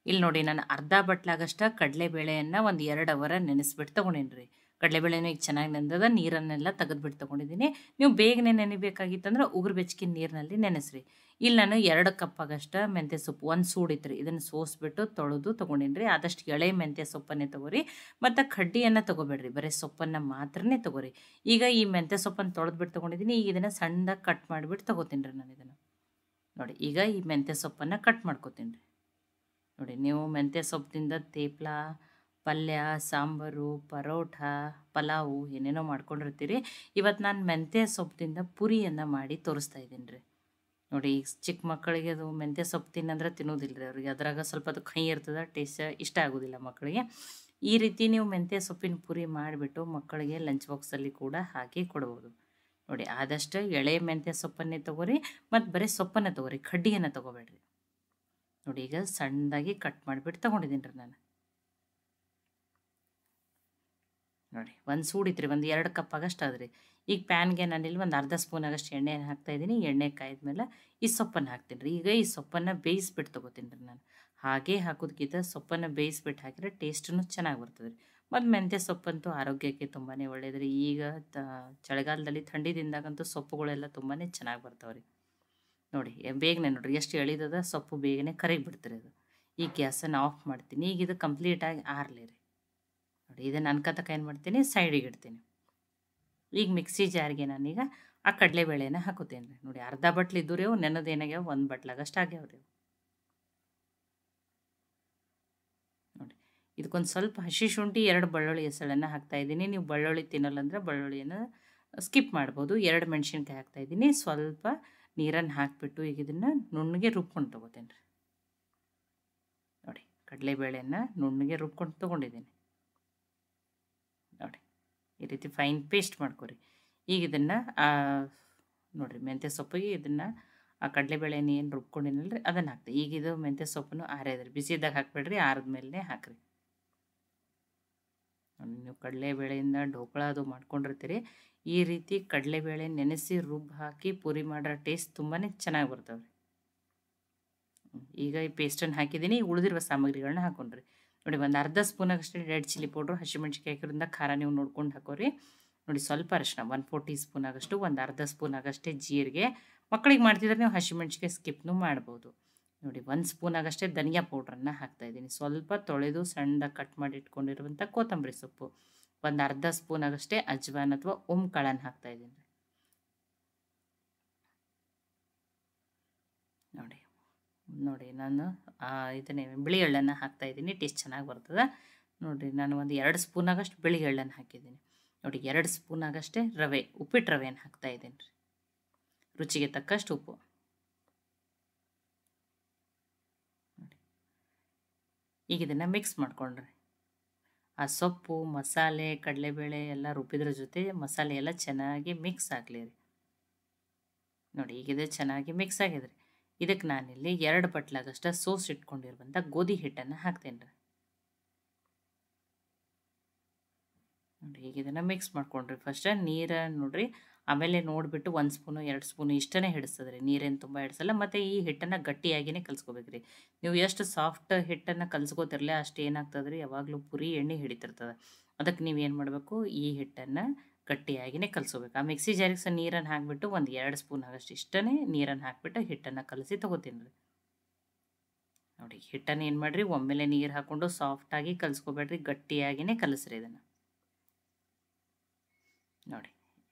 ಇಲ್ಲಿ ನೋಡಿ ನಾನು ಅರ್ಧ ಬಟ್ಲಾಗಷ್ಟ ಕಡಲೆಬೇಳೆಯನ್ನು ಒಂದು 2 ಅವರ್ ನೆನೆಸ್ಬಿಟ್ಟು ತೊಗೊಂಡೇನಿ. ಕಡಲೆಬೇಳೆನೂ ಈಗ ಚೆನ್ನಾಗಿ ನೆಂದದ, ನೀರನ್ನೆಲ್ಲ ತೆಗೆದ್ಬಿಟ್ಟು ತೊಗೊಂಡಿದ್ದೀನಿ. ನೀವು ಬೇಗನೆ ನೆನಿಬೇಕಾಗಿತ್ತಂದ್ರೆ ಉಗುರು ಬೆಚ್ಚಗಿನ ನೀರಿನಲ್ಲಿ ನೆನೆಸ್ರಿ. ಇಲ್ಲಿ ನಾನು 2 ಕಪ್ಪಾಗಷ್ಟ ಮೆಂತ್ಯ ಸೊಪ್ಪು ಒಂದು ಸೂಡಿತ್ರಿ, ಇದನ್ನು ಸೋಸ್ಬಿಟ್ಟು ತೊಳೆದು ತೊಗೊಂಡೇನಿ. ಆದಷ್ಟು ಎಳೆ ಮೆಂತ್ಯ ಸೊಪ್ಪನ್ನೇ ತೊಗೋರಿ, ಮತ್ತು ಕಡ್ಡಿಯನ್ನು ತೊಗೋಬೇಡ್ರಿ, ಬರೀ ಸೊಪ್ಪನ್ನು ಮಾತ್ರನೇ ತೊಗೋರಿ. ಈಗ ಈ ಮೆಂತ್ಯ ಸೊಪ್ಪನ್ನು ತೊಳೆದ್ಬಿಟ್ಟು ತೊಗೊಂಡಿದ್ದೀನಿ. ಈಗ ಇದನ್ನು ಸಣ್ಣದಾಗಿ ಕಟ್ ಮಾಡಿಬಿಟ್ಟು ತೊಗೋತೀನಿ ನಾನು ಇದನ್ನು. ನೋಡಿ ಈಗ ಈ ಮೆಂತ್ಯ ಸೊಪ್ಪನ್ನು ಕಟ್ ಮಾಡ್ಕೊತೀನಿ ರೀ. ನೋಡಿ ನೀವು ಮೆಂತ್ಯ ಸೊಪ್ಪಿನಿಂದ ತೇಪ್ಲ, ಪಲ್ಯ, ಸಾಂಬಾರು, ಪರೋಠ, ಪಲಾವು ಏನೇನೋ ಮಾಡ್ಕೊಂಡಿರ್ತೀರಿ. ಇವತ್ತು ನಾನು ಮೆಂತ್ಯ ಸೊಪ್ಪಿನಿಂದ ಪುರಿಯನ್ನು ಮಾಡಿ ತೋರಿಸ್ತಾ ಇದ್ದೀನಿ ರೀ. ನೋಡಿ ಈಗ ಚಿಕ್ಕ ಮಕ್ಕಳಿಗೆ ಅದು ಮೆಂತ್ಯ ಸೊಪ್ಪು ತಿನ್ನಂದ್ರೆ ತಿನ್ನೋದಿಲ್ಲ ರೀ ಅವ್ರಿಗೆ. ಅದ್ರಾಗ ಸ್ವಲ್ಪ ಅದು ಕಹಿ ಇರ್ತದೆ, ಟೇಸ್ಟ್ ಇಷ್ಟ ಆಗೋದಿಲ್ಲ ಮಕ್ಕಳಿಗೆ. ಈ ರೀತಿ ನೀವು ಮೆಂತ್ಯ ಸೊಪ್ಪಿನ ಪುರಿ ಮಾಡಿಬಿಟ್ಟು ಮಕ್ಕಳಿಗೆ ಲಂಚ್ ಬಾಕ್ಸಲ್ಲಿ ಕೂಡ ಹಾಕಿ ಕೊಡ್ಬೋದು. ನೋಡಿ ಆದಷ್ಟು ಎಳೆ ಮೆಂತ್ಯ ಸೊಪ್ಪನ್ನೇ ತೊಗೋರಿ, ಮತ್ತು ಬರೀ ಸೊಪ್ಪನ್ನು ತೊಗೋರಿ, ಕಡ್ಡಿಯನ್ನು ತೊಗೋಬೇಡ್ರಿ. ನೋಡಿ ಈಗ ಸಣ್ಣದಾಗಿ ಕಟ್ ಮಾಡಿಬಿಟ್ಟು ತೊಗೊಂಡಿದ್ದೀನಿ ರೀ ನಾನು. ನೋಡಿ ಒಂದು ಸೂಡಿತ್ರಿ, ಒಂದು 2 ಕಪ್ ಆಗಷ್ಟು ಆದ್ರಿ. ಈಗ ಪ್ಯಾನ್ಗೆ ನಾನಿಲ್ಲಿ ಒಂದು ಅರ್ಧ ಸ್ಪೂನ್ ಆಗಷ್ಟು ಎಣ್ಣೆಯನ್ನು ಹಾಕ್ತಾಯಿದ್ದೀನಿ. ಎಣ್ಣೆ ಕಾಯ್ದ್ಮೇಲೆ ಈ ಸೊಪ್ಪನ್ನು ಹಾಕ್ತೀನಿ ರೀ. ಈಗ ಈ ಸೊಪ್ಪನ್ನು ಬೇಯಿಸ್ಬಿಟ್ಟು ತೊಗೋತೀನಿ ರೀ ನಾನು. ಹಾಗೆ ಹಾಕೋದಕ್ಕಿಂತ ಸೊಪ್ಪನ್ನು ಬೇಯಿಸ್ಬಿಟ್ಟು ಹಾಕಿದ್ರೆ ಟೇಸ್ಟೂ ಚೆನ್ನಾಗಿ ಬರ್ತದೆ ರೀ. ಮತ್ತು ಮೆಂತ್ಯ ಸೊಪ್ಪಂತೂ ಆರೋಗ್ಯಕ್ಕೆ ತುಂಬಾ ಒಳ್ಳೆಯದು ರೀ. ಈಗ ಚಳಿಗಾಲದಲ್ಲಿ ಥಂಡಿ ದಿನದಾಗಂತೂ ಸೊಪ್ಪುಗಳೆಲ್ಲ ತುಂಬಾ ಚೆನ್ನಾಗಿ ಬರ್ತಾವೆ ರೀ. ನೋಡಿ ಬೇಗನೆ ನೋಡಿರಿ ಎಷ್ಟು ಎಳಿದದ ಸೊಪ್ಪು, ಬೇಗನೆ ಕರಗಿಬಿಡ್ತೀರಿ ಅದು. ಈಗ ಗ್ಯಾಸನ್ನು ಆಫ್ ಮಾಡ್ತೀನಿ. ಈಗ ಇದು ಕಂಪ್ಲೀಟಾಗಿ ಆರಲಿ ರೀ. ನೋಡಿ ಇದನ್ನು ಅನ್ಕತಕ್ಕ ಏನು ಮಾಡ್ತೀನಿ, ಸೈಡಿಗೆ ಇಡ್ತೀನಿ. ಈಗ ಮಿಕ್ಸಿ ಜಾರಿಗೆ ನಾನೀಗ ಆ ಕಡಲೆಬೇಳೆನ ಹಾಕೋತೀನಿ ರೀ. ನೋಡಿ ಅರ್ಧ ಬಟ್ಲು ಇದ್ದು ರೀ, ಅವು ನೆನದು ಏನಾಗ್ಯಾವ 1 ಬಟ್ಲಾಗಷ್ಟು ಆಗ್ಯಾವ ರೀ. ನೋಡಿ ಇದಕ್ಕೊಂದು ಸ್ವಲ್ಪ ಹಸಿ ಶುಂಠಿ, 2 ಬೆಳ್ಳುಳ್ಳಿ ಹೆಸಳನ್ನು ಹಾಕ್ತಾಯಿದ್ದೀನಿ. ನೀವು ಬೆಳ್ಳುಳ್ಳಿ ತಿನ್ನಲ್ಲ ಅಂದರೆ ಬೆಳ್ಳುಳ್ಳಿಯನ್ನು ಸ್ಕಿಪ್ ಮಾಡ್ಬೋದು. 2 ಮೆಣಸಿನ್ಕಾಯಿ ಹಾಕ್ತಾಯಿದ್ದೀನಿ. ಸ್ವಲ್ಪ ನೀರನ್ನು ಹಾಕಿಬಿಟ್ಟು ಈಗ ಇದನ್ನು ನುಣ್ಣಗೆ ರುಬ್ಕೊಂಡು ತೊಗೋತೀನಿ ರೀ. ನೋಡಿ ಕಡಲೆಬೇಳೆಯನ್ನು ನುಣ್ಣಗೆ ರುಬ್ಕೊಂಡು ತೊಗೊಂಡಿದ್ದೀನಿ. ನೋಡಿ ಈ ರೀತಿ ಫೈನ್ ಪೇಸ್ಟ್ ಮಾಡ್ಕೊರಿ. ಈಗ ಇದನ್ನು ನೋಡಿರಿ ಮೆಂತ್ಯ ಸೊಪ್ಪಿಗೆ ಇದನ್ನು ಆ ಕಡಲೆಬೇಳೆನ ಏನು ರುಬ್ಕೊಂಡಿನಲ್ಲ ರೀ ಅದನ್ನು ಹಾಕ್ತೆ. ಈಗ ಇದು ಮೆಂತ್ಯ ಸೊಪ್ಪನ್ನು ಆರ್ಯದ್ರಿ, ಬಿಸಿದಾಗ ಹಾಕಬೇಡ್ರಿ, ಆರಿದ ಮೇಲೆ ಹಾಕಿರಿ. ನೀವು ಕಡಲೆಬೇಳೆಯಿಂದ ಢೋಕಳ ಅದು ಮಾಡ್ಕೊಂಡಿರ್ತೀರಿ. ಈ ರೀತಿ ಕಡಲೆಬೇಳೆ ನೆನೆಸಿ ರುಬ್ಬಿ ಹಾಕಿ ಪುರಿ ಮಾಡೋ ಟೇಸ್ಟ್ ತುಂಬಾ ಚೆನ್ನಾಗಿ ಬರ್ತವೆ ರೀ. ಈಗ ಈ ಪೇಸ್ಟನ್ನು ಹಾಕಿದ್ದೀನಿ. ಉಳಿದಿರುವ ಸಾಮಗ್ರಿಗಳನ್ನ ಹಾಕೊಂಡ್ರಿ. ನೋಡಿ ಒಂದು ಅರ್ಧ ಸ್ಪೂನಾಗಷ್ಟೇ ರೆಡ್ ಚಿಲ್ಲಿ ಪೌಡ್ರು, ಹಸಿಮೆಣ್ಸಿಕಾಯಿ ಹಾಕಿರೋದ್ರಿಂದ ಖಾರ ನೀವು ನೋಡ್ಕೊಂಡು ಹಾಕೋರಿ. ನೋಡಿ ಸ್ವಲ್ಪ ಅರಿಶಿನ 1/4 ಟೀ ಸ್ಪೂನ್ ಆಗಷ್ಟು, ಒಂದು ಅರ್ಧ ಸ್ಪೂನ್ ಆಗಷ್ಟೇ ಜೀರಿಗೆ. ಮಕ್ಕಳಿಗೆ ಮಾಡ್ತಿದ್ರೆ ನೀವು ಹಸಿಮೆಣ್ಸಿಕಾಯಿ ಸ್ಕಿಪ್ನು ಮಾಡ್ಬೋದು. ನೋಡಿ 1 ಸ್ಪೂನ್ ಆಗಷ್ಟೇ ಧನಿಯಾ ಪೌಡ್ರನ್ನು ಹಾಕ್ತಾಯಿದ್ದೀನಿ. ಸ್ವಲ್ಪ ತೊಳೆದು ಸಣ್ಣದಾಗಿ ಕಟ್ ಮಾಡಿ ಇಟ್ಕೊಂಡಿರುವಂಥ ಕೊತ್ತಂಬರಿ ಸೊಪ್ಪು, ಒಂದು ಅರ್ಧ ಸ್ಪೂನ್ ಆಗಷ್ಟೇ ಅಜ್ವಾನ್ ಅಥವಾ ಕಾಳನ್ನು ಹಾಕ್ತಾಯಿದ್ದೀನಿ ರೀ. ನೋಡಿ ನೋಡಿ ನಾನು ಇದನ್ನೇ ಬಿಳಿ ಎಳ್ಳನ್ನು ಹಾಕ್ತಾಯಿದ್ದೀನಿ, ಟೇಸ್ಟ್ ಚೆನ್ನಾಗಿ ಬರ್ತದೆ. ನೋಡಿರಿ ನಾನು ಒಂದು 2 ಸ್ಪೂನ್ ಆಗಷ್ಟು ಬಿಳಿ ಎಳ್ಳನ್ನು ಹಾಕಿದ್ದೀನಿ. ನೋಡಿ 2 ಸ್ಪೂನ್ ಆಗಷ್ಟೇ ರವೆ, ಉಪ್ಪಿಟ್ಟು ರವೆಯನ್ನು ಹಾಕ್ತಾಯಿದ್ದೀನಿ ರೀ. ರುಚಿಗೆ ತಕ್ಕಷ್ಟು ಉಪ್ಪು. ನೋಡಿ ಈಗ ಇದನ್ನು ಮಿಕ್ಸ್ ಮಾಡ್ಕೊಂಡ್ರಿ. ಆ ಸೊಪ್ಪು, ಮಸಾಲೆ, ಕಡಲೆಬೇಳೆ ಎಲ್ಲ ರುಬ್ಬಿದ್ರ ಜೊತೆ ಮಸಾಲೆ ಎಲ್ಲ ಚೆನ್ನಾಗಿ ಮಿಕ್ಸ್ ಆಗಲಿ ರೀ. ನೋಡಿ ಈಗಿದೆ ಚೆನ್ನಾಗಿ ಮಿಕ್ಸ್ ಆಗಿದೆ ರೀ. ಇದಕ್ಕೆ ನಾನಿಲ್ಲಿ 2 ಬಟ್ಲಾಗಷ್ಟು ಸೋಸ್ ಇಟ್ಕೊಂಡಿರುವಂಥ ಗೋಧಿ ಹಿಟ್ಟನ್ನು ಹಾಕ್ತೇನೆ ರೀ. ನೋಡಿ ಈಗ ಇದನ್ನು ಮಿಕ್ಸ್ ಮಾಡ್ಕೊಂಡ್ರಿ. ಫಸ್ಟ್ ನೀರು ನೋಡಿರಿ, ಆಮೇಲೆ ನೋಡಿಬಿಟ್ಟು 1 ಸ್ಪೂನು 2 ಸ್ಪೂನು ಇಷ್ಟೇ ಹಿಡಿಸ್ತದೆ ರೀ, ನೀರೇನು ತುಂಬ ಹಿಡಿಸಲ್ಲ. ಮತ್ತು ಈ ಹಿಟ್ಟನ್ನು ಗಟ್ಟಿಯಾಗಿಯೇ ಕಲಿಸ್ಕೋಬೇಕು ರೀ. ನೀವು ಎಷ್ಟು ಸಾಫ್ಟ್ ಹಿಟ್ಟನ್ನು ಕಲಿಸ್ಕೋತಿರಲಿ ಅಷ್ಟು ಏನಾಗ್ತದೆ ರೀ, ಯಾವಾಗಲೂ ಪುರಿ ಎಣ್ಣೆ ಹಿಡಿತಿರ್ತದೆ. ಅದಕ್ಕೆ ನೀವು ಏನು ಮಾಡಬೇಕು, ಈ ಹಿಟ್ಟನ್ನು ಗಟ್ಟಿಯಾಗಿಯೇ ಕಲಿಸ್ಕೋಬೇಕು. ಆ ಮಿಕ್ಸಿ ಜಾರಿಗೆ ಸಹ ನೀರನ್ನು ಹಾಕಿಬಿಟ್ಟು ಒಂದು 2 ಸ್ಪೂನ್ ಆಗಷ್ಟು ಇಷ್ಟೇ ನೀರನ್ನು ಹಾಕಿಬಿಟ್ಟು ಹಿಟ್ಟನ್ನು ಕಲಸಿ ತೊಗೋತೀನಿ ರೀ. ನೋಡಿ ಹಿಟ್ಟನ್ನು ಏನು ಮಾಡಿರಿ, ಒಮ್ಮೆಲೆ ನೀರು ಹಾಕ್ಕೊಂಡು ಸಾಫ್ಟಾಗಿ ಕಲಿಸ್ಕೋಬೇಡ್ರಿ, ಗಟ್ಟಿಯಾಗಿಯೇ ಕಲಿಸ್ರಿ ಇದನ್ನು. ನೋಡಿ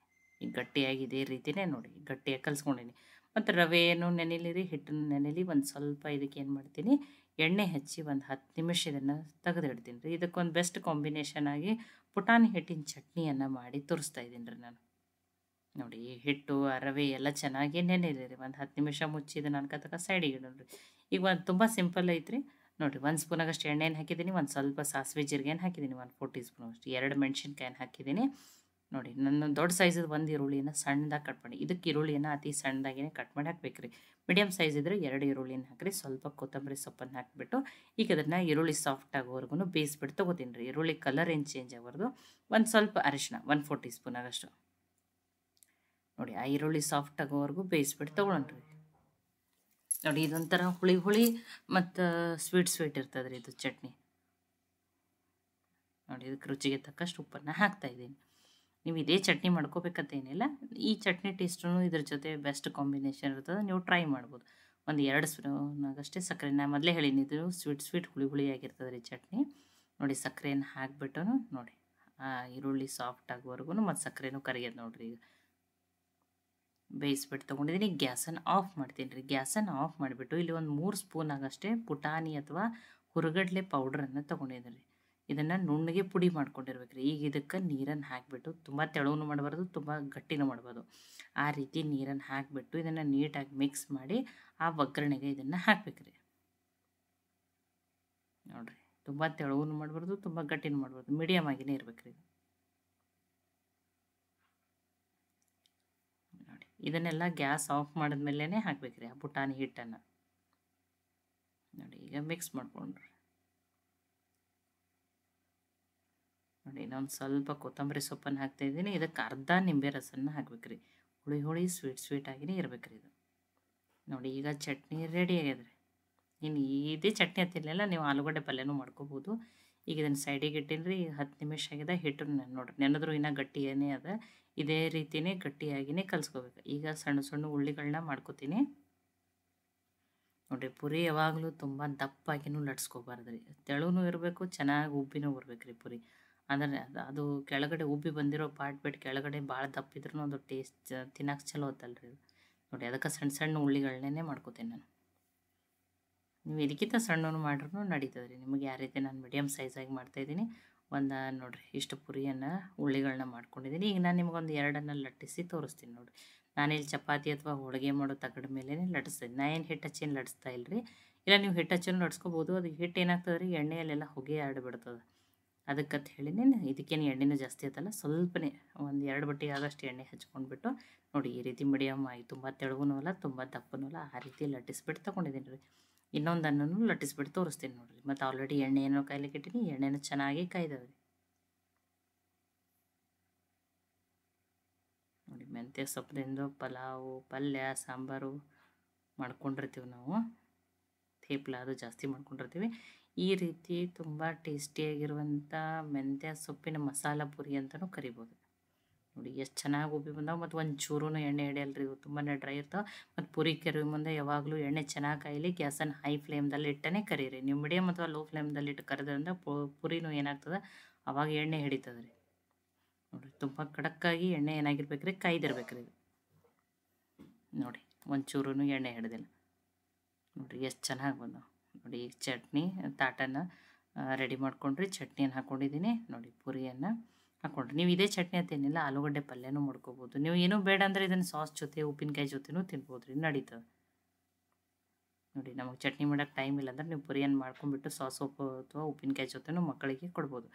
ಈಗ ಗಟ್ಟಿಯಾಗಿ ಇದೇ ರೀತಿಯೇ ನೋಡಿ ಗಟ್ಟಿಯಾಗಿ ಕಲಿಸ್ಕೊಂಡೀನಿ. ಮತ್ತು ರವೆಯನ್ನು ನೆನೆಲಿ ರೀ, ಹಿಟ್ಟನ್ನು ನೆನೆಲಿ. ಒಂದು ಸ್ವಲ್ಪ ಇದಕ್ಕೆ ಏನು ಮಾಡ್ತೀನಿ, ಎಣ್ಣೆ ಹಚ್ಚಿ ಒಂದು 10 ನಿಮಿಷ ಇದನ್ನು ತೆಗೆದಿಡ್ತೀನಿ ರೀ. ಇದಕ್ಕೊಂದು ಬೆಸ್ಟ್ ಕಾಂಬಿನೇಷನ್ ಆಗಿ ಪುಟಾಣಿ ಹಿಟ್ಟಿನ ಚಟ್ನಿಯನ್ನು ಮಾಡಿ ತೋರಿಸ್ತಾ ಇದ್ದೀನಿ ರೀ ನಾನು. ನೋಡಿ ಈ ಹಿಟ್ಟು ಆ ರವೆ ಎಲ್ಲ ಚೆನ್ನಾಗಿ ನೆನೆಲಿ ರೀ. ಒಂದು 10 ನಿಮಿಷ ಮುಚ್ಚಿ ಇದನ್ನು ಅನ್ಕತಕ್ಕ ಸೈಡಿಗೆ ಇಡೋಣ. ಈಗ ಒಂದು ತುಂಬ ಸಿಂಪಲ್ ಐತ್ರಿ. ನೋಡಿ 1 ಸ್ಪೂನ್ ಆಗಷ್ಟು ಎಣ್ಣೆಯನ್ನು ಹಾಕಿದ್ದೀನಿ, ಒಂದು ಸ್ವಲ್ಪ ಸಾಸಿವೆ ಜೀರಿಗೆಯನ್ನು ಹಾಕಿದ್ದೀನಿ, 1/4 ಟೀ ಸ್ಪೂನ್ ಅಷ್ಟು, 2 ಮೆಣಸಿನ್ಕಾಯನ್ನು ಹಾಕಿದ್ದೀನಿ. ನೋಡಿ ನನ್ನ ದೊಡ್ಡ ಸೈಜದ್ದು 1 ಈರುಳ್ಳಿಯನ್ನು ಸಣ್ಣದಾಗಿ ಕಟ್ ಮಾಡಿ, ಇದಕ್ಕೆ ಈರುಳ್ಳಿಯನ್ನು ಅತಿ ಸಣ್ಣದಾಗಿಯೇ ಕಟ್ ಮಾಡಿ ಹಾಕ್ಬೇಕು ರೀ. ಮೀಡಿಯಮ್ ಸೈಜ್ ಇದ್ದರೆ 2 ಈರುಳ್ಳಿನ ಹಾಕಿರಿ, ಸ್ವಲ್ಪ ಕೊತ್ತಂಬರಿ ಸೊಪ್ಪನ್ನು ಹಾಕಿಬಿಟ್ಟು ಈಗ ಅದನ್ನು ಈರುಳ್ಳಿ ಸಾಫ್ಟ್ ಆಗೋವರೆಗೂ ಬೇಯಿಸ್ಬಿಟ್ಟು ತೊಗೋತೀನಿ ರೀ. ಈರುಳ್ಳಿ ಕಲರ್ ಏನು ಚೇಂಜ್ ಆಗಬಾರ್ದು. ಒಂದು ಸ್ವಲ್ಪ ಅರಿಶಿನ 1/4 ಟೀ ಸ್ಪೂನ್ ಆಗಷ್ಟು. ನೋಡಿ ಆ ಈರುಳ್ಳಿ ಸಾಫ್ಟ್ ಆಗೋವರೆಗೂ ಬೇಯಿಸ್ಬಿಟ್ಟು ತೊಗೊಳೋಣ ರೀ. ನೋಡಿ ಇದೊಂಥರ ಹುಳಿ ಹುಳಿ ಮತ್ತು ಸ್ವೀಟ್ ಇರ್ತದೆ ರೀ ಇದು ಚಟ್ನಿ. ನೋಡಿ ಇದಕ್ಕೆ ರುಚಿಗೆ ತಕ್ಕಷ್ಟು ಉಪ್ಪನ್ನು ಹಾಕ್ತಾಯಿದ್ದೀನಿ. ನೀವು ಇದೇ ಚಟ್ನಿ ಮಾಡ್ಕೋಬೇಕಂತ ಏನಿಲ್ಲ, ಈ ಚಟ್ನಿ ಟೇಸ್ಟೂ ಇದ್ರ ಜೊತೆ ಬೆಸ್ಟ್ ಕಾಂಬಿನೇಷನ್ ಇರ್ತದೆ, ನೀವು ಟ್ರೈ ಮಾಡ್ಬೋದು. ಒಂದು 2 ಸ್ಪೂನಾಗಷ್ಟೇ ಸಕ್ಕರೆ, ನಾನು ಮೊದಲೇ ಹೇಳೀನಿ ಇದು ಸ್ವೀಟ್ ಹುಳಿ ಆಗಿರ್ತದೆ ರೀ ಚಟ್ನಿ. ನೋಡಿ ಸಕ್ಕರೆಯನ್ನು ಹಾಕಿಬಿಟ್ಟು ನೋಡಿ ಈರುಳ್ಳಿ ಸಾಫ್ಟ್ ಆಗೋವರೆಗೂ ಮತ್ತು ಸಕ್ಕರೆನೂ ಕರಿಯೋದು ನೋಡಿರಿ. ಈಗ ಬೇಯಿಸ್ಬಿಟ್ಟು ತೊಗೊಂಡಿದ್ದೀನಿ. ಗ್ಯಾಸನ್ನು ಆಫ್ ಮಾಡ್ತೀನಿ ರೀ. ಗ್ಯಾಸನ್ನು ಆಫ್ ಮಾಡಿಬಿಟ್ಟು ಇಲ್ಲಿ ಒಂದು 3 ಸ್ಪೂನ್ ಆಗಷ್ಟೇ ಪುಟಾಣಿ ಅಥವಾ ಹುರುಗಡ್ಲೆ ಪೌಡ್ರನ್ನು ತೊಗೊಂಡಿದ್ದೀನಿ ರೀ. ಇದನ್ನು ನುಣ್ಣಗೆ ಪುಡಿ ಮಾಡ್ಕೊಂಡಿರ್ಬೇಕು ರೀ. ಈಗ ಇದಕ್ಕೆ ನೀರನ್ನು ಹಾಕಿಬಿಟ್ಟು, ತುಂಬ ತೆಳುವೂ ಮಾಡಬಾರ್ದು, ತುಂಬ ಗಟ್ಟಿನೂ ಮಾಡಬಾರ್ದು, ಆ ರೀತಿ ನೀರನ್ನು ಹಾಕಿಬಿಟ್ಟು ಇದನ್ನು ನೀಟಾಗಿ ಮಿಕ್ಸ್ ಮಾಡಿ ಆ ಒಗ್ಗರಣೆಗೆ ಇದನ್ನು ಹಾಕ್ಬೇಕು ರೀ. ನೋಡಿರಿ, ತುಂಬ ತೆಳುವೂ ಮಾಡಬಾರ್ದು, ತುಂಬ ಗಟ್ಟಿನೂ ಮಾಡಬಾರ್ದು, ಮೀಡಿಯಮ್ ಆಗಿನೇ ಇರ್ಬೇಕು ರೀ. ನೋಡಿ ಇದನ್ನೆಲ್ಲ ಗ್ಯಾಸ್ ಆಫ್ ಮಾಡಿದ್ಮೇಲೆ ಹಾಕ್ಬೇಕು ರೀ ಆ ಪುಟಾಣಿ ಹಿಟ್ಟನ್ನು. ನೋಡಿ ಈಗ ಮಿಕ್ಸ್ ಮಾಡ್ಕೊಂಡ್ರಿ. ನೋಡಿ ಇನ್ನೊಂದು ಸ್ವಲ್ಪ ಕೊತ್ತಂಬರಿ ಸೊಪ್ಪನ್ನು ಹಾಕ್ತಾಯಿದ್ದೀನಿ. ಇದಕ್ಕೆ ಅರ್ಧ ನಿಂಬೆ ರಸನ ಹಾಕ್ಬೇಕು ರೀ. ಹುಳಿ ಹುಳಿ ಸ್ವೀಟ್ ಆಗಿನೇ ಇರ್ಬೇಕು ರೀ ಇದು. ನೋಡಿ ಈಗ ಚಟ್ನಿ ರೆಡಿ ಆಗ್ಯದ ರೀ. ಇನ್ನು ಇದೇ ಚಟ್ನಿ ಹತ್ತಿರಲಿಲ್ಲ, ನೀವು ಆಲೂಗಡ್ಡೆ ಪಲ್ಯನೂ ಮಾಡ್ಕೋಬೋದು. ಈಗ ಇದನ್ನು ಸೈಡಿಗೆ ಇಟ್ಟೀನಿ ರೀ. 10 ನಿಮಿಷ ಆಗಿದೆ. ಹಿಟ್ಟು ನೋಡಿರಿ ನೆನೆದ್ರೂ ಇನ್ನೂ ಗಟ್ಟಿಯೇ ಅದ. ಇದೇ ರೀತಿಯೇ ಗಟ್ಟಿಯಾಗಿಯೇ ಕಲಿಸ್ಕೋಬೇಕು. ಈಗ ಸಣ್ಣ ಸಣ್ಣ ಉಳ್ಳಿಗಳನ್ನ ಮಾಡ್ಕೋತೀನಿ. ನೋಡಿರಿ, ಪುರಿ ಯಾವಾಗಲೂ ತುಂಬ ದಪ್ಪಾಗಿನೂ ಲಟ್ಸ್ಕೋಬಾರ್ದು ರೀ, ತೆಳುನೂ ಇರಬೇಕು, ಚೆನ್ನಾಗಿ ಉಬ್ಬಿನೂ ಬರ್ಬೇಕು ರೀ ಪುರಿ. ಅಂದರೆ ಅದು ಕೆಳಗಡೆ ಉಬ್ಬಿ ಬಂದಿರೋ ಪಾರ್ಟ್ ಬಿಟ್ಟು ಕೆಳಗಡೆ ಭಾಳ ದಪ್ಪಿದ್ರೂ ಅದು ಟೇಸ್ಟ್ ತಿನ್ನಕ್ಕೆ ಚಲೋ ಹೊತ್ತಲ್ರಿ. ನೋಡಿ ಅದಕ್ಕೆ ಸಣ್ಣ ಸಣ್ಣ ಉಳ್ಳಿಗಳನ್ನೇ ಮಾಡ್ಕೋತೀನಿ ನಾನು. ನೀವು ಇದಕ್ಕಿಂತ ಸಣ್ಣನು ಮಾಡ್ರೂ ನಡೀತದೆ ರೀ. ನಿಮಗೆ ಯಾವ ರೀತಿ ನಾನು ಮೀಡಿಯಮ್ ಸೈಜಾಗಿ ಮಾಡ್ತಾಯಿದ್ದೀನಿ. ಒಂದು ನೋಡಿರಿ ಇಷ್ಟು ಪುರಿಯನ್ನು ಉಳ್ಳಿಗಳನ್ನ ಮಾಡ್ಕೊಂಡಿದ್ದೀನಿ. ಈಗ ನಾನು ನಿಮಗೊಂದು 2 ಲಟ್ಟಿಸಿ ತೋರಿಸ್ತೀನಿ. ನೋಡಿರಿ, ನಾನಿಲ್ಲಿ ಚಪಾತಿ ಅಥವಾ ಹೋಳಿಗೆ ಮಾಡೋ ತಗಡ ಮೇಲೆ ಲಟ್ಟಿಸ್ತೀನಿ. ನಾ ಏನು ಹಿಟ್ಟು ಹಚ್ಚೇನು ಲಟ್ಟಿಸ್ತಾ ಇಲ್ಲರಿ. ಇಲ್ಲ ನೀವು ಹಿಟ್ಟು ಹಚ್ಚೇನು ಲಟ್ಸ್ಕೊಬೋದು. ಅದಕ್ಕೆ ಹಿಟ್ಟು ಏನಾಗ್ತದೆ ರೀ, ಎಣ್ಣೆಯಲ್ಲೆಲ್ಲ ಹೊಗೆ ಆಡಿಬಿಡ್ತದೆ. ಅದಕ್ಕಂತ ಹೇಳಿನೇ ಇದಕ್ಕೇನು ಎಣ್ಣೆನೂ ಜಾಸ್ತಿ ಆಯ್ತಲ್ಲ, ಸ್ವಲ್ಪನೇ ಒಂದು 2 ಬಟ್ಟೆ ಆಗೋಷ್ಟು ಎಣ್ಣೆ ಹಚ್ಕೊಂಡ್ಬಿಟ್ಟು ನೋಡಿ ಈ ರೀತಿ ಮೀಡಿಯಮ್ ಆಗಿ, ತುಂಬ ತೆಳುವೂ ಅಲ್ಲ ತುಂಬ ದಪ್ಪನೂ ಅಲ್ಲ, ಆ ರೀತಿ ಲಟ್ಟಿಸ್ಬಿಟ್ಟು ತೊಗೊಂಡಿದ್ದೀನಿ ರೀ. ಇನ್ನೊಂದನ್ನು ಲಟ್ಟಿಸ್ಬಿಟ್ಟು ತೋರಿಸ್ತೀನಿ ನೋಡಿರಿ. ಮತ್ತು ಆಲ್ರೆಡಿ ಎಣ್ಣೆ ಏನೋ ಕಾಯ್ಲಿಕ್ಕೆ ಇಟ್ಟಿನಿ, ಎಣ್ಣೆನೂ ಚೆನ್ನಾಗಿ ಕಾಯ್ದವೆ ರೀ. ನೋಡಿ ಮೆಂತ್ಯ ಸೊಪ್ಪದಿಂದ ಪಲಾವು, ಪಲ್ಯ, ಸಾಂಬಾರು ಮಾಡ್ಕೊಂಡಿರ್ತೀವಿ ನಾವು. ಥೇಪ್ಲ ಅದು ಜಾಸ್ತಿ ಮಾಡ್ಕೊಂಡಿರ್ತೀವಿ. ಈ ರೀತಿ ತುಂಬ ಟೇಸ್ಟಿಯಾಗಿರುವಂಥ ಮೆಂತ್ಯ ಸೊಪ್ಪಿನ ಮಸಾಲ ಪುರಿ ಅಂತಲೂ ಕರಿಬೋದು. ನೋಡಿ ಎಷ್ಟು ಚೆನ್ನಾಗಿ ಉಬ್ಬಿ ಬಂದಾವೆ. ಮತ್ತು ಒಂಚೂರೂ ಎಣ್ಣೆ ಹಿಡಿಯಲ್ರಿ, ಇವು ತುಂಬಾ ಡ್ರೈ ಇರ್ತಾವೆ. ಮತ್ತು ಪುರಿ ಕೆರುವಿ ಮುಂದೆ ಯಾವಾಗಲೂ ಎಣ್ಣೆ ಚೆನ್ನಾಗಿ ಕಾಯಲಿ. ಗ್ಯಾಸನ್ನು ಹೈ ಫ್ಲೇಮ್ದಲ್ಲಿ ಇಟ್ಟೇ ಕರೀರಿ. ನೀವು ಮೀಡಿಯಮ್ ಅಥವಾ ಲೋ ಫ್ಲೇಮ್ದಲ್ಲಿ ಇಟ್ಟು ಕರೆದ್ರಿಂದ ಪುರಿನೂ ಏನಾಗ್ತದೆ ಅವಾಗ ಎಣ್ಣೆ ಹಿಡಿತದೆ ರೀ. ನೋಡಿರಿ ತುಂಬ ಖಡಕ್ಕಾಗಿ ಎಣ್ಣೆ ಏನಾಗಿರ್ಬೇಕು ರೀ, ಕಾಯ್ದಿರ್ಬೇಕು ರೀ. ನೋಡಿ ಒಂಚೂರೂ ಎಣ್ಣೆ ಹಿಡಿದಿಲ್ಲ. ನೋಡಿರಿ ಎಷ್ಟು ಚೆನ್ನಾಗಿ ಬಂದವು. ನೋಡಿ ಈಗ ಚಟ್ನಿ ತಾಟನ್ನು ರೆಡಿ ಮಾಡ್ಕೊಂಡ್ರಿ. ಚಟ್ನಿಯನ್ನು ಹಾಕ್ಕೊಂಡಿದ್ದೀನಿ. ನೋಡಿ ಪುರಿಯನ್ನು ಹಾಕ್ಕೊಂಡ್ರಿ. ನೀವು ಇದೇ ಚಟ್ನಿ ಅಂತೇನಿಲ್ಲ, ಆಲೂಗಡ್ಡೆ ಪಲ್ಯನೂ ಮಾಡ್ಕೋಬೋದು. ನೀವು ಏನೂ ಬೇಡ ಅಂದರೆ ಇದನ್ನು ಸಾಸ್ ಜೊತೆ ಉಪ್ಪಿನಕಾಯಿ ಜೊತೆನೂ ತಿನ್ಬೋದು ರೀ, ನಡೀತದೆ. ನೋಡಿ ನಮಗೆ ಚಟ್ನಿ ಮಾಡೋಕ್ಕೆ ಟೈಮ್ ಇಲ್ಲ ಅಂದ್ರೆ ನೀವು ಪುರಿಯನ್ನು ಮಾಡ್ಕೊಂಡ್ಬಿಟ್ಟು ಸಾಸ್ ಅಥವಾ ಉಪ್ಪಿನಕಾಯಿ ಜೊತೆನೂ ಮಕ್ಕಳಿಗೆ ಕೊಡ್ಬೋದು.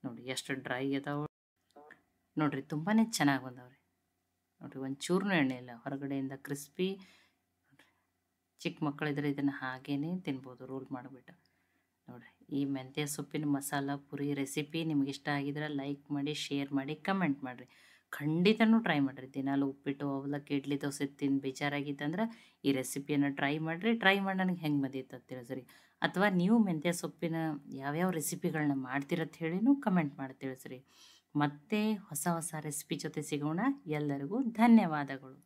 ನೋಡಿ ಎಷ್ಟು ಡ್ರೈ ಅದಾವೆ ನೋಡಿರಿ, ತುಂಬಾ ಚೆನ್ನಾಗಿ ಬಂದವ್ರಿ. ನೋಡಿರಿ ಒಂಚೂರು ಎಣ್ಣೆ ಇಲ್ಲ, ಹೊರಗಡೆಯಿಂದ ಕ್ರಿಸ್ಪಿ. ನೋಡಿರಿ ಚಿಕ್ಕ ಮಕ್ಕಳಿದ್ರೆ ಇದನ್ನು ಹಾಗೇ ತಿನ್ಬೋದು ರೋಲ್ ಮಾಡಿಬಿಟ್ಟು. ನೋಡಿರಿ ಈ ಮೆಂತ್ಯ ಸೊಪ್ಪಿನ ಮಸಾಲ ಪುರಿ ರೆಸಿಪಿ ನಿಮ್ಗೆ ಇಷ್ಟ ಆಗಿದ್ರೆ ಲೈಕ್ ಮಾಡಿ, ಶೇರ್ ಮಾಡಿ, ಕಮೆಂಟ್ ಮಾಡಿರಿ. ಖಂಡಿತನೂ ಟ್ರೈ ಮಾಡಿರಿ. ದಿನಾಲು ಉಪ್ಪಿಟ್ಟು, ಅವಲಕ್ಕಿ, ಇಡ್ಲಿ, ದೋಸೆ ತಿಂದು ಬೇಜಾರಾಗಿತ್ತಂದ್ರೆ ಈ ರೆಸಿಪಿಯನ್ನು ಟ್ರೈ ಮಾಡಿರಿ. ಟ್ರೈ ಮಾಡಿ ನನಗೆ ಹೆಂಗೆ ಬಂದಿತ್ತು ಅಂತ ತಿಳಿಸ್ರಿ. ಅಥವಾ ನೀವು ಮೆಂತ್ಯ ಸೊಪ್ಪಿನ ಯಾವ್ಯಾವ ರೆಸಿಪಿಗಳನ್ನ ಮಾಡ್ತೀರತ್ತ ಹೇಳಿನೂ ಕಮೆಂಟ್ ಮಾಡಿ ತಿಳಿಸ್ರಿ. ಮತ್ತೆ ಹೊಸ ರೆಸಿಪಿ ಜೊತೆ ಸಿಗೋಣ. ಎಲ್ಲರಿಗೂ ಧನ್ಯವಾದಗಳು.